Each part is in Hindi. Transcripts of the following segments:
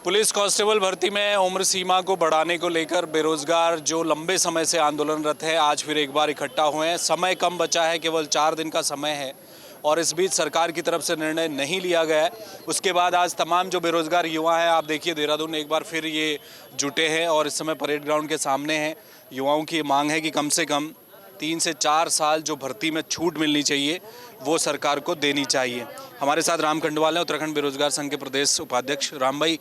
पुलिस कांस्टेबल भर्ती में उम्र सीमा को बढ़ाने को लेकर बेरोजगार जो लंबे समय से आंदोलनरत है आज फिर एक बार इकट्ठा हुए हैं। समय कम बचा है, केवल 4 दिन का समय है और इस बीच सरकार की तरफ से निर्णय नहीं लिया गया है। उसके बाद आज तमाम जो बेरोजगार युवा हैं, आप देखिए देहरादून एक बार फिर ये जुटे हैं और इस समय परेड ग्राउंड के सामने हैं। युवाओं की मांग है कि कम से कम 3 से 4 साल जो भर्ती में छूट मिलनी चाहिए वो सरकार को देनी चाहिए। हमारे साथ राम खंडवाल हैं, उत्तराखंड बेरोजगार संघ के प्रदेश उपाध्यक्ष। राम भाई,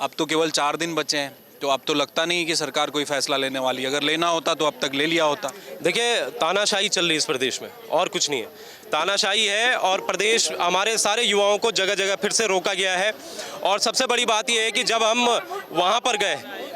अब तो केवल 4 दिन बचे हैं, तो अब तो लगता नहीं कि सरकार कोई फैसला लेने वाली है। अगर लेना होता तो अब तक ले लिया होता। देखिए, तानाशाही चल रही है इस प्रदेश में और कुछ नहीं है। तानाशाही है और प्रदेश हमारे सारे युवाओं को जगह जगह फिर से रोका गया है। और सबसे बड़ी बात यह है कि जब हम वहाँ पर गए,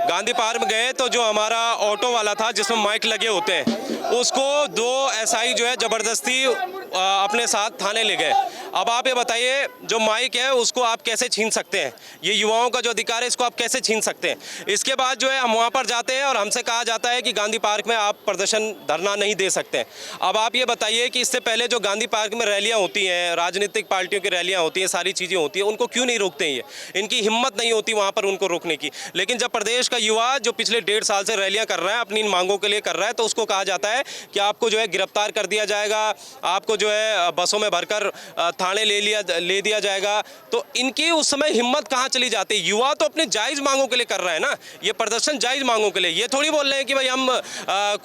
गांधी पार्क में गए, तो जो हमारा ऑटो वाला था जिसमें माइक लगे होते हैं, उसको 2 एसआई जो है ज़बरदस्ती अपने साथ थाने ले गए। अब आप ये बताइए, जो माइक है उसको आप कैसे छीन सकते हैं? ये युवाओं का जो अधिकार है इसको आप कैसे छीन सकते हैं? इसके बाद जो है हम वहाँ पर जाते हैं और हमसे कहा जाता है कि गांधी पार्क में आप प्रदर्शन धरना नहीं दे सकते हैं। अब आप ये बताइए कि इससे पहले जो गांधी पार्क में रैलियाँ होती हैं, राजनीतिक पार्टियों की रैलियाँ होती हैं, सारी चीज़ें होती हैं, उनको क्यों नहीं रोकते हैं? ये इनकी हिम्मत नहीं होती वहाँ पर उनको रोकने की। लेकिन जब प्रदेश का युवा जो पिछले 1.5 साल से रैलियाँ कर रहा है, अपनी इन मांगों के लिए कर रहा है, तो उसको कहा जाता है कि आपको जो है गिरफ्तार कर दिया जाएगा, आपको जो है बसों में भरकर थाने ले दिया जाएगा। तो इनकी उस समय हिम्मत कहाँ चली जाती है? युवा तो अपनी जायज़ मांगों के लिए कर रहा है ना, ये प्रदर्शन जायज़ मांगों के लिए। ये थोड़ी बोल रहे हैं कि भाई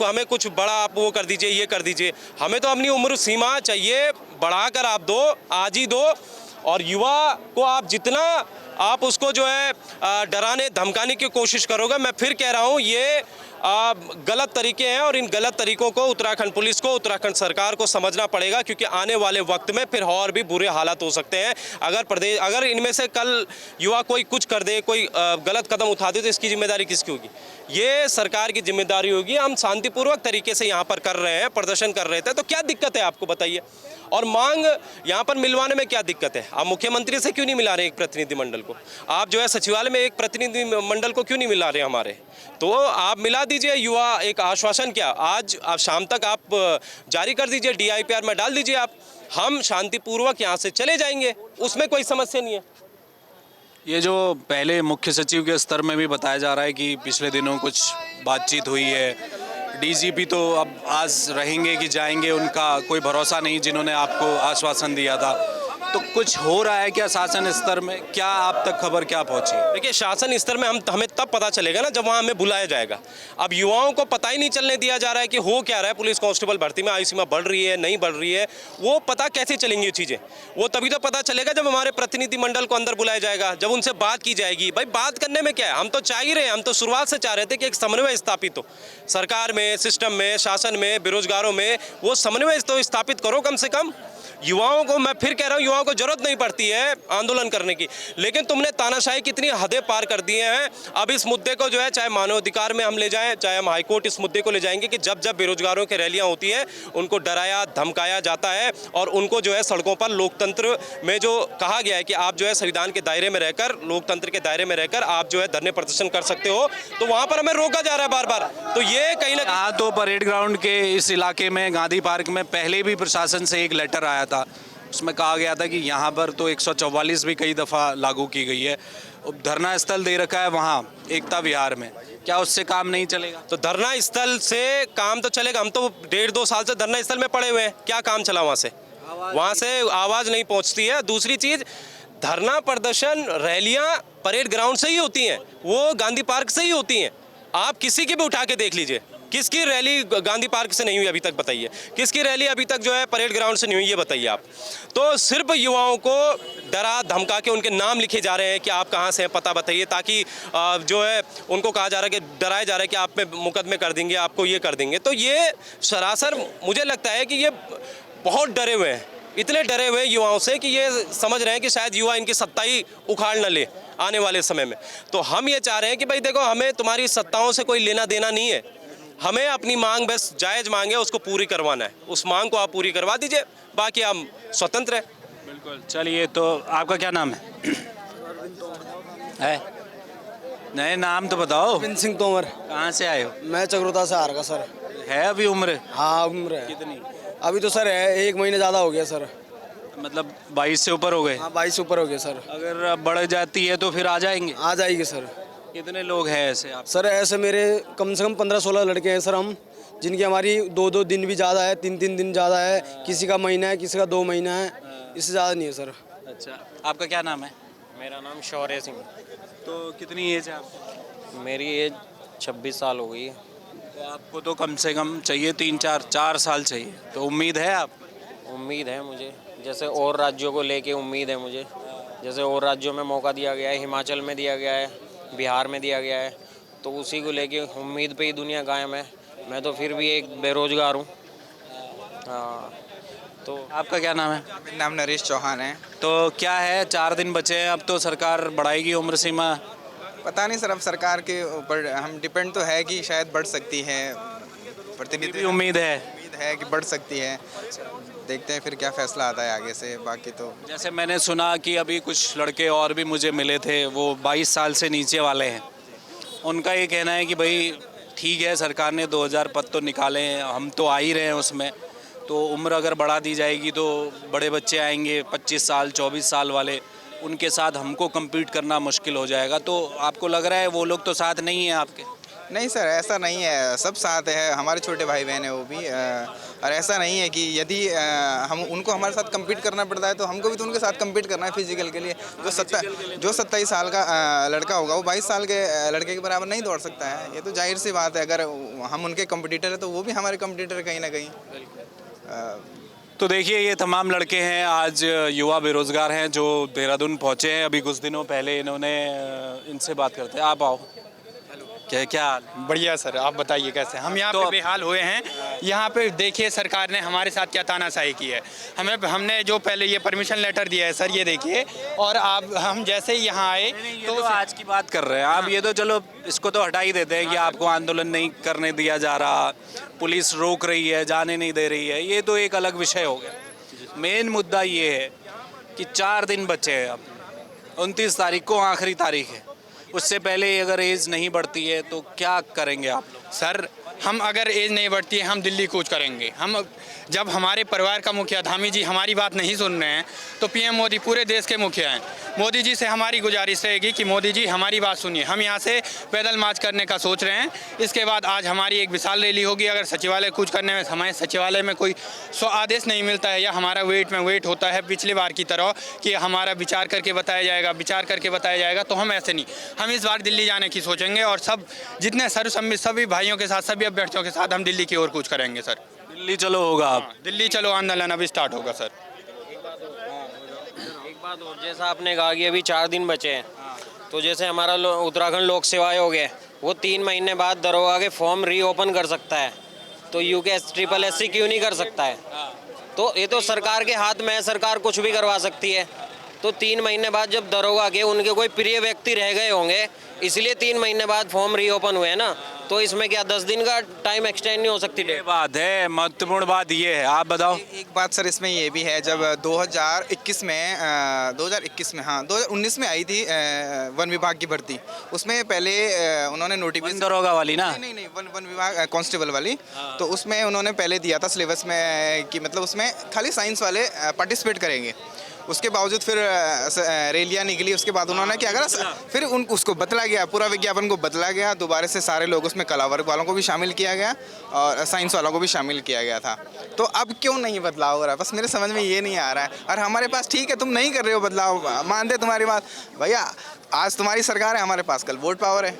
हमें कुछ बड़ा आप वो कर दीजिए, ये कर दीजिए। हमें तो अपनी उम्र सीमा चाहिए, बढ़ाकर आप दो, आज ही दो। और युवा को आप जितना आप उसको जो है डराने धमकाने की कोशिश करोगे, मैं फिर कह रहा हूँ ये गलत तरीके हैं और इन गलत तरीकों को उत्तराखंड पुलिस को, उत्तराखंड सरकार को समझना पड़ेगा, क्योंकि आने वाले वक्त में फिर और भी बुरे हालात हो सकते हैं। अगर इनमें से कल युवा कोई कुछ कर दे, कोई गलत कदम उठा दे, तो इसकी जिम्मेदारी किसकी होगी? ये सरकार की जिम्मेदारी होगी। हम शांतिपूर्वक तरीके से यहाँ पर कर रहे हैं, प्रदर्शन कर रहे थे, तो क्या दिक्कत है आपको बताइए? और मांग यहाँ पर मिलवाने में क्या दिक्कत है? आप मुख्यमंत्री से क्यों नहीं मिला रहे एक प्रतिनिधिमंडल को? आप जो है सचिवालय में एक प्रतिनिधिमंडल को क्यों नहीं मिला रहे हमारे? तो आप मिला दीजिए। युवा एक आश्वासन क्या, आज आप शाम तक आप जारी कर दीजिए, DIPR में डाल दीजिए आप। हम शांतिपूर्वक यहाँ से चले जाएंगे, उसमें कोई समस्या नहीं है। ये जो पहले मुख्य सचिव के स्तर में भी बताया जा रहा है कि पिछले दिनों कुछ बातचीत हुई है, DGP तो अब आज रहेंगे कि जाएंगे उनका कोई भरोसा नहीं, जिन्होंने आपको आश्वासन दिया था। तो कुछ हो रहा है क्या शासन स्तर में? क्या आप तक खबर क्या पहुंची? देखिए, शासन स्तर में हमें तब पता चलेगा ना जब वहाँ हमें बुलाया जाएगा। अब युवाओं को पता ही नहीं चलने दिया जा रहा है कि हो क्या रहा है। पुलिस कांस्टेबल भर्ती में आयु सीमा बढ़ रही है, नहीं बढ़ रही है, वो पता कैसे चलेंगी ये चीज़ें? वो तभी तो पता चलेगा जब हमारे प्रतिनिधिमंडल को अंदर बुलाया जाएगा, जब उनसे बात की जाएगी। भाई, बात करने में क्या है? हम तो चाह ही रहे हैं, हम तो शुरुआत से चाह रहे थे कि एक समन्वय स्थापित हो सरकार में, सिस्टम में, शासन में, बेरोजगारों में। वो समन्वय तो स्थापित करो कम से कम। युवाओं को, मैं फिर कह रहा हूँ, युवाओं को जरूरत नहीं पड़ती है आंदोलन करने की, लेकिन तुमने तानाशाही कितनी हदें पार कर दिए हैं। अब इस मुद्दे को जो है चाहे मानवाधिकार में हम ले जाएं, चाहे हम हाईकोर्ट, इस मुद्दे को ले जाएंगे कि जब जब बेरोजगारों की रैलियां होती हैं उनको डराया धमकाया जाता है और उनको जो है सड़कों पर लोकतंत्र में जो कहा गया है कि आप जो है संविधान के दायरे में रहकर, लोकतंत्र के दायरे में रहकर आप जो है धरने प्रदर्शन कर सकते हो, तो वहाँ पर हमें रोका जा रहा है बार बार। तो ये कहीं ना कहीं तो परेड ग्राउंड के इस इलाके में गांधी पार्क में पहले भी प्रशासन से एक लेटर आया था, उसमें कहा गया था कि यहाँ पर तो 144 भी कई दफ़ा लागू की गई है। धरना स्थल दे रखा है वहाँ एकता विहार में, क्या उससे काम नहीं चलेगा? तो धरना स्थल से काम तो चलेगा। हम तो 1.5-2 साल से धरना स्थल में पड़े हुए हैं, क्या काम चला वहाँ से? वहाँ से आवाज़ नहीं पहुँचती है। दूसरी चीज़, धरना प्रदर्शन रैलियाँ परेड ग्राउंड से ही होती हैं, वो गांधी पार्क से ही होती हैं। आप किसी की भी उठा के देख लीजिए, किसकी रैली गांधी पार्क से नहीं हुई अभी तक बताइए? किसकी रैली अभी तक जो है परेड ग्राउंड से नहीं हुई, ये बताइए आप। तो सिर्फ युवाओं को डरा धमका के उनके नाम लिखे जा रहे हैं कि आप कहाँ से हैं, पता बताइए, ताकि जो है उनको कहा जा रहा है कि डराया जा रहा है कि आप पे मुकदमे कर देंगे, आपको ये कर देंगे। तो ये सरासर मुझे लगता है कि ये बहुत डरे हुए हैं, इतने डरे हुए युवाओं से कि ये समझ रहे हैं कि शायद युवा इनकी सत्ता ही उखाड़ न ले आने वाले समय में। तो हम ये चाह रहे हैं कि भाई देखो, हमें तुम्हारी सत्ताओं से कोई लेना देना नहीं है, हमें अपनी मांग बस जायज़ मांग है, उसको पूरी करवाना है। उस मांग को आप पूरी करवा दीजिए, बाकी हम स्वतंत्र हैं। बिल्कुल। चलिए, तो आपका क्या नाम है? नए नाम तो बताओ। विपिन सिंह तोमर। कहाँ से आए हो? मैं चक्रोता से आ रहा सर। है अभी उम्र? हाँ, उम्र है कितनी? अभी तो सर है 1 महीने ज़्यादा हो गया सर। मतलब 22 से ऊपर हो गए। हाँ 22 ऊपर हो गए सर। अगर बढ़ जाती है तो फिर आ जाएंगे। आ जाएगी सर। कितने लोग हैं ऐसे आप? सर ऐसे मेरे कम से कम 15-16 लड़के हैं सर हम, जिनकी हमारी 2-2 दिन भी ज़्यादा है, 3-3 दिन ज़्यादा है, किसी का महीना है, किसी का 2 महीना है, इससे ज़्यादा नहीं है सर। अच्छा, आपका क्या नाम है? मेरा नाम शौर्य सिंह। तो कितनी एज है आपकी? मेरी एज 26 साल हो गई है। तो आपको तो कम से कम चाहिए 3-4 साल चाहिए, तो उम्मीद है आप? उम्मीद है मुझे, जैसे और राज्यों को लेके उम्मीद है मुझे। जैसे और राज्यों में मौका दिया गया है, हिमाचल में दिया गया है, बिहार में दिया गया है, तो उसी को लेके उम्मीद पे ही दुनिया कायम है। मैं तो फिर भी एक बेरोजगार हूँ। हाँ, तो आपका क्या नाम है? मेरा नाम नरेश चौहान है। तो क्या है, 4 दिन बचे हैं, अब तो सरकार बढ़ाएगी उम्र सीमा। पता नहीं सर, अब सरकार के ऊपर हम डिपेंड तो है कि शायद बढ़ सकती है। भी प्रतिनिधि उम्मीद है। उम्मीद है कि बढ़ सकती है। देखते हैं फिर क्या फैसला आता है आगे से। बाकी तो जैसे मैंने सुना कि अभी कुछ लड़के और भी मुझे मिले थे, वो 22 साल से नीचे वाले हैं। उनका ये कहना है कि भाई ठीक है, सरकार ने 2000 पद तो निकाले हैं, हम तो आ ही रहे हैं उसमें, तो उम्र अगर बढ़ा दी जाएगी तो बड़े बच्चे आएंगे 25 साल 24 साल वाले, उनके साथ हमको compete करना मुश्किल हो जाएगा। तो आपको लग रहा है वो लोग तो साथ नहीं हैं आपके? नहीं सर, ऐसा नहीं है, सब साथ है। हमारे छोटे भाई बहन है वो भी। और ऐसा नहीं है कि यदि हम उनको हमारे साथ compete करना पड़ता है तो हमको भी तो उनके साथ compete करना है फिजिकल के लिए। जो 27 साल का लड़का होगा वो 22 साल के लड़के के बराबर नहीं दौड़ सकता है। ये तो जाहिर सी बात है। अगर हम उनके कंपटीटर है तो वो भी हमारे कंपटीटर है कहीं ना कहीं। तो देखिए, ये तमाम लड़के हैं, आज युवा बेरोजगार हैं जो देहरादून पहुंचे हैं अभी कुछ दिनों पहले। इन्होंने इनसे बात करते हैं। आप आओ। क्या हाल? बढ़िया सर, आप बताइए कैसे? हम यहाँ पे बेहाल हुए हैं। यहाँ पे देखिए सरकार ने हमारे साथ क्या तानाशाही की है। हमने जो पहले ये परमिशन लेटर दिया है सर, ये देखिए, और आप हम जैसे ही यहाँ आए तो आज की बात कर रहे हैं आप। ये तो चलो, इसको तो हटा ही देते हैं कि आपको आंदोलन नहीं करने दिया जा रहा, पुलिस रोक रही है, जाने नहीं दे रही है, ये तो एक अलग विषय हो गया। मेन मुद्दा ये है कि 4 दिन बचे हैं, अब 29 तारीख को आखिरी तारीख है। उससे पहले अगर एज नहीं बढ़ती है तो क्या करेंगे आप लोग? सर, हम अगर एज नहीं बढ़ती है हम दिल्ली कूच करेंगे। हम जब हमारे परिवार का मुखिया धामी जी हमारी बात नहीं सुन रहे हैं तो पीएम मोदी पूरे देश के मुखिया हैं। मोदी जी से हमारी गुजारिश रहेगी कि मोदी जी हमारी बात सुनिए। हम यहाँ से पैदल मार्च करने का सोच रहे हैं। इसके बाद आज हमारी एक विशाल रैली होगी। अगर सचिवालय कूच करने में हमारे सचिवालय में कोई आदेश नहीं मिलता है या हमारा वेट होता है पिछली बार की तरह कि हमारा विचार करके बताया जाएगा, तो हम ऐसे नहीं, हम इस बार दिल्ली जाने की सोचेंगे और सब जितने सर्वसम्मत सभी भाइयों के साथ, सभी अभ्यर्थियों के साथ हम दिल्ली की ओर कूच करेंगे सर। दिल्ली चलो होगा आप? दिल्ली चलो आंदोलन अभी स्टार्ट होगा सर। एक बात और, जैसा आपने कहा कि अभी 4 दिन बचे हैं, तो जैसे हमारा उत्तराखंड लोक सेवा आयोग है, वो 3 महीने बाद दरोगा के फॉर्म रीओपन कर सकता है, तो UKSSSC क्यों नहीं कर सकता है? तो ये तो सरकार के हाथ में है, सरकार कुछ भी करवा सकती है। तो 3 महीने बाद जब दरोगा के उनके कोई प्रिय व्यक्ति रह गए होंगे, इसलिए 3 महीने बाद फॉर्म रीओपन हुए ना, तो इसमें क्या 10 दिन का टाइम एक्सटेंड नहीं हो सकती? ये बात है, महत्वपूर्ण बात ये है। आप बताओ। एक बात सर इसमें ये भी है, जब 2021 में हाँ 2019 में आई थी वन विभाग की भर्ती, उसमें पहले उन्होंने नोटिफिकेशन दरोगा वाली ना? नहीं वन विभाग कांस्टेबल वाली। तो उसमें उन्होंने पहले दिया था सिलेबस में कि मतलब उसमें खाली साइंस वाले पार्टिसिपेट करेंगे। उसके बावजूद फिर रैलियाँ निकली। उसके बाद उन्होंने क्या करा, फिर उसको बदला गया, पूरा विज्ञापन को बदला गया। दोबारा से सारे लोग उसमें कला वर्ग वालों को भी शामिल किया गया और साइंस वालों को भी शामिल किया गया था। तो अब क्यों नहीं बदलाव हो रहा है, बस मेरे समझ में ये नहीं आ रहा है। और हमारे पास ठीक है, तुम नहीं कर रहे हो बदलाव, मानते तुम्हारी बात भैया, आज तुम्हारी सरकार है, हमारे पास कल वोट पावर है।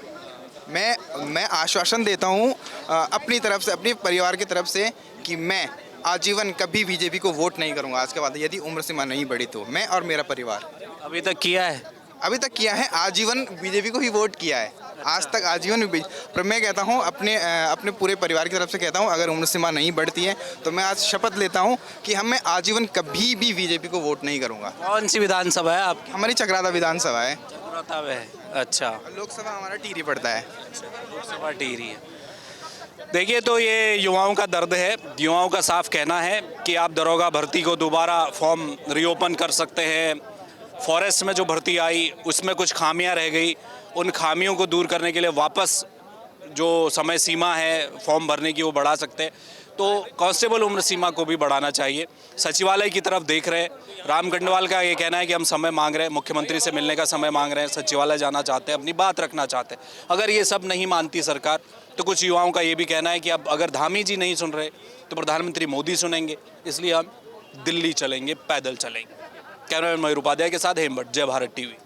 मैं आश्वासन देता हूँ अपनी तरफ से, अपने परिवार की तरफ से, कि मैं आजीवन कभी बीजेपी को वोट नहीं करूंगा आज के बाद, यदि उम्र सीमा नहीं बढ़ी तो। मैं और मेरा परिवार अभी तक किया है? अभी तक किया है, आजीवन बीजेपी को ही वोट किया है आज तक, आजीवन। पर मैं कहता हूं अपने पूरे परिवार की तरफ से कहता हूं, अगर उम्र सीमा नहीं बढ़ती है तो मैं आज शपथ लेता हूं कि मैं आजीवन कभी भी बीजेपी को वोट नहीं करूंगा। कौन सी विधानसभा है आपकी? हमारी चक्राता विधानसभा है। चक्राता है, अच्छा। लोकसभा हमारा टिहरी पड़ता है। लोकसभा टिहरी है। देखिए, तो ये युवाओं का दर्द है। युवाओं का साफ कहना है कि आप दरोगा भर्ती को दोबारा फॉर्म रीओपन कर सकते हैं। फॉरेस्ट में जो भर्ती आई उसमें कुछ खामियां रह गई, उन खामियों को दूर करने के लिए वापस जो समय सीमा है फॉर्म भरने की वो बढ़ा सकते हैं। तो कांस्टेबल उम्र सीमा को भी बढ़ाना चाहिए। सचिवालय की तरफ देख रहे हैं, राम गंडवाल का ये कहना है कि हम समय मांग रहे हैं, मुख्यमंत्री से मिलने का समय मांग रहे हैं, सचिवालय जाना चाहते हैं, अपनी बात रखना चाहते हैं। अगर ये सब नहीं मानती सरकार तो कुछ युवाओं का ये भी कहना है कि अब अगर धामी जी नहीं सुन रहे तो प्रधानमंत्री मोदी सुनेंगे, इसलिए हम दिल्ली चलेंगे, पैदल चलेंगे। कैमरामैन मयूर उपाध्याय के साथ हेमभट्ट, जय भारत टीवी।